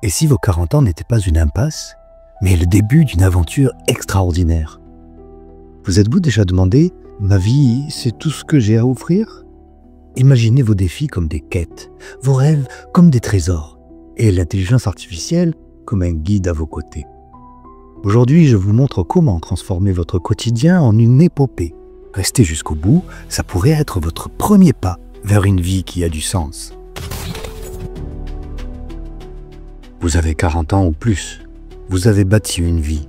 Et si vos 40 ans n'étaient pas une impasse, mais le début d'une aventure extraordinaire? Vous êtes-vous déjà demandé « Ma vie, c'est tout ce que j'ai à offrir ?» Imaginez vos défis comme des quêtes, vos rêves comme des trésors, et l'intelligence artificielle comme un guide à vos côtés. Aujourd'hui, je vous montre comment transformer votre quotidien en une épopée. Restez jusqu'au bout, ça pourrait être votre premier pas vers une vie qui a du sens. Vous avez 40 ans ou plus. Vous avez bâti une vie,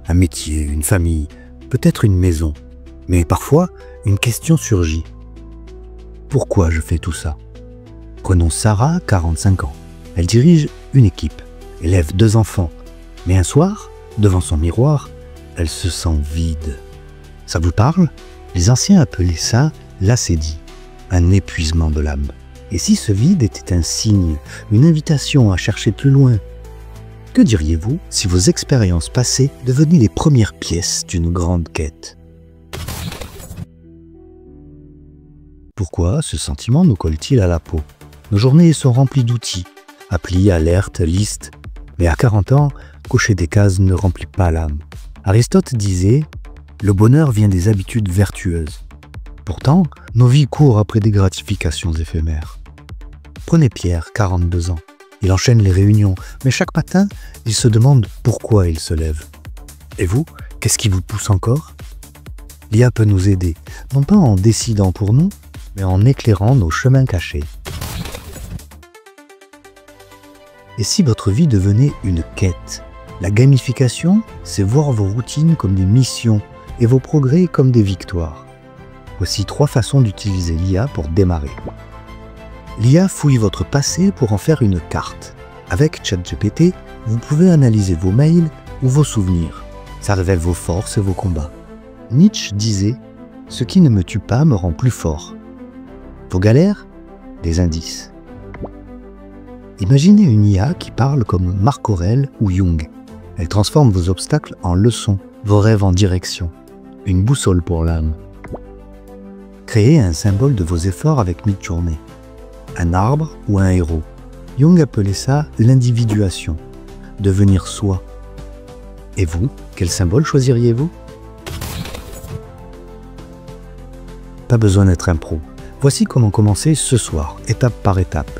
un métier, une famille, peut-être une maison. Mais parfois, une question surgit. Pourquoi je fais tout ça? Prenons Sarah, 45 ans. Elle dirige une équipe, élève 2 enfants. Mais un soir, devant son miroir, elle se sent vide. Ça vous parle? Les anciens appelaient ça l'acédie, un épuisement de l'âme. Et si ce vide était un signe, une invitation à chercher plus loin? Que diriez-vous si vos expériences passées devenaient les premières pièces d'une grande quête? Pourquoi ce sentiment nous colle-t-il à la peau? Nos journées sont remplies d'outils, applis, alertes, listes. Mais à 40 ans, cocher des cases ne remplit pas l'âme. Aristote disait « Le bonheur vient des habitudes vertueuses ». Pourtant, nos vies courent après des gratifications éphémères. Prenez Pierre, 42 ans. Il enchaîne les réunions, mais chaque matin, il se demande pourquoi il se lève. Et vous, qu'est-ce qui vous pousse encore? L'IA peut nous aider, non pas en décidant pour nous, mais en éclairant nos chemins cachés. Et si votre vie devenait une quête? La gamification, c'est voir vos routines comme des missions et vos progrès comme des victoires. Voici 3 façons d'utiliser l'IA pour démarrer. L'IA fouille votre passé pour en faire une carte. Avec ChatGPT, vous pouvez analyser vos mails ou vos souvenirs. Ça révèle vos forces et vos combats. Nietzsche disait « Ce qui ne me tue pas me rend plus fort ». Vos galères? Des indices. Imaginez une IA qui parle comme Marc Aurèle ou Jung. Elle transforme vos obstacles en leçons, vos rêves en direction. Une boussole pour l'âme. Créez un symbole de vos efforts avec Midjourney. Un arbre ou un héros. Jung appelait ça l'individuation, devenir soi. Et vous, quel symbole choisiriez-vous? Pas besoin d'être un pro. Voici comment commencer ce soir, étape par étape.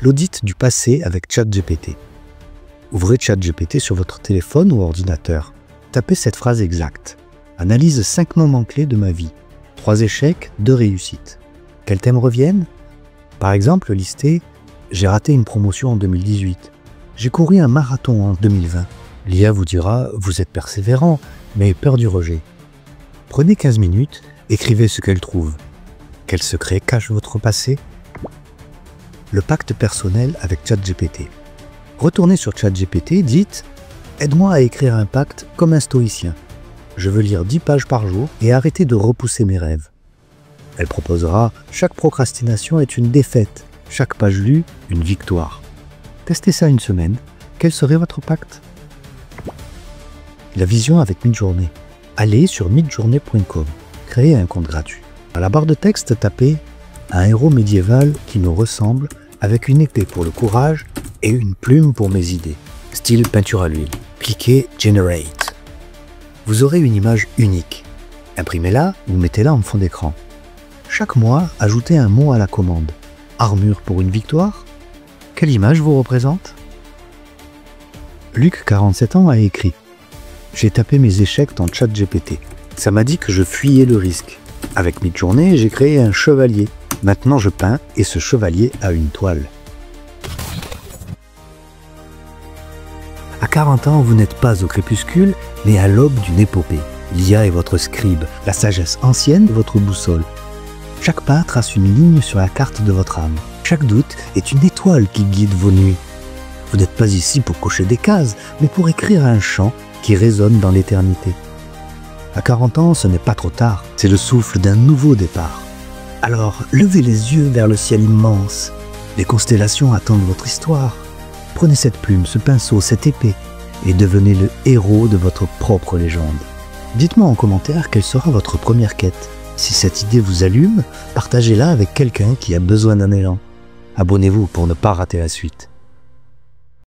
L'audit du passé avec ChatGPT. Ouvrez ChatGPT sur votre téléphone ou ordinateur. Tapez cette phrase exacte. Analyse 5 moments clés de ma vie. 3 échecs, 2 réussites. Quels thèmes reviennent? Par exemple, listez « J'ai raté une promotion en 2018 ». « J'ai couru un marathon en 2020 ». L'IA vous dira « Vous êtes persévérant, mais peur du rejet ». Prenez 15 minutes, écrivez ce qu'elle trouve. Quel secret cache votre passé? Le pacte personnel avec ChatGPT. Retournez sur ChatGPT, dites « Aide-moi à écrire un pacte comme un stoïcien. Je veux lire 10 pages par jour et arrêter de repousser mes rêves. » Elle proposera « Chaque procrastination est une défaite, chaque page lue, une victoire. » Testez ça une semaine. Quel serait votre pacte? La vision avec Midjourney. Allez sur midjourney.com. Créez un compte gratuit. À la barre de texte, tapez « Un héros médiéval qui me ressemble avec une épée pour le courage et une plume pour mes idées. Style peinture à l'huile. » Cliquez « Generate ». Vous aurez une image unique. Imprimez-la ou mettez-la en fond d'écran. Chaque mois, ajoutez un mot à la commande. Armure pour une victoire? Quelle image vous représente? Luc, 47 ans, a écrit « J'ai tapé mes échecs dans ChatGPT. Ça m'a dit que je fuyais le risque. Avec Midjourney, j'ai créé un chevalier. Maintenant je peins et ce chevalier a une toile. » À 40 ans, vous n'êtes pas au crépuscule, mais à l'aube d'une épopée. L'IA est votre scribe, la sagesse ancienne, votre boussole. Chaque pas trace une ligne sur la carte de votre âme. Chaque doute est une étoile qui guide vos nuits. Vous n'êtes pas ici pour cocher des cases, mais pour écrire un chant qui résonne dans l'éternité. À 40 ans, ce n'est pas trop tard, c'est le souffle d'un nouveau départ. Alors, levez les yeux vers le ciel immense. Les constellations attendent votre histoire. Prenez cette plume, ce pinceau, cette épée, et devenez le héros de votre propre légende. Dites-moi en commentaire quelle sera votre première quête. Si cette idée vous allume, partagez-la avec quelqu'un qui a besoin d'un élan. Abonnez-vous pour ne pas rater la suite.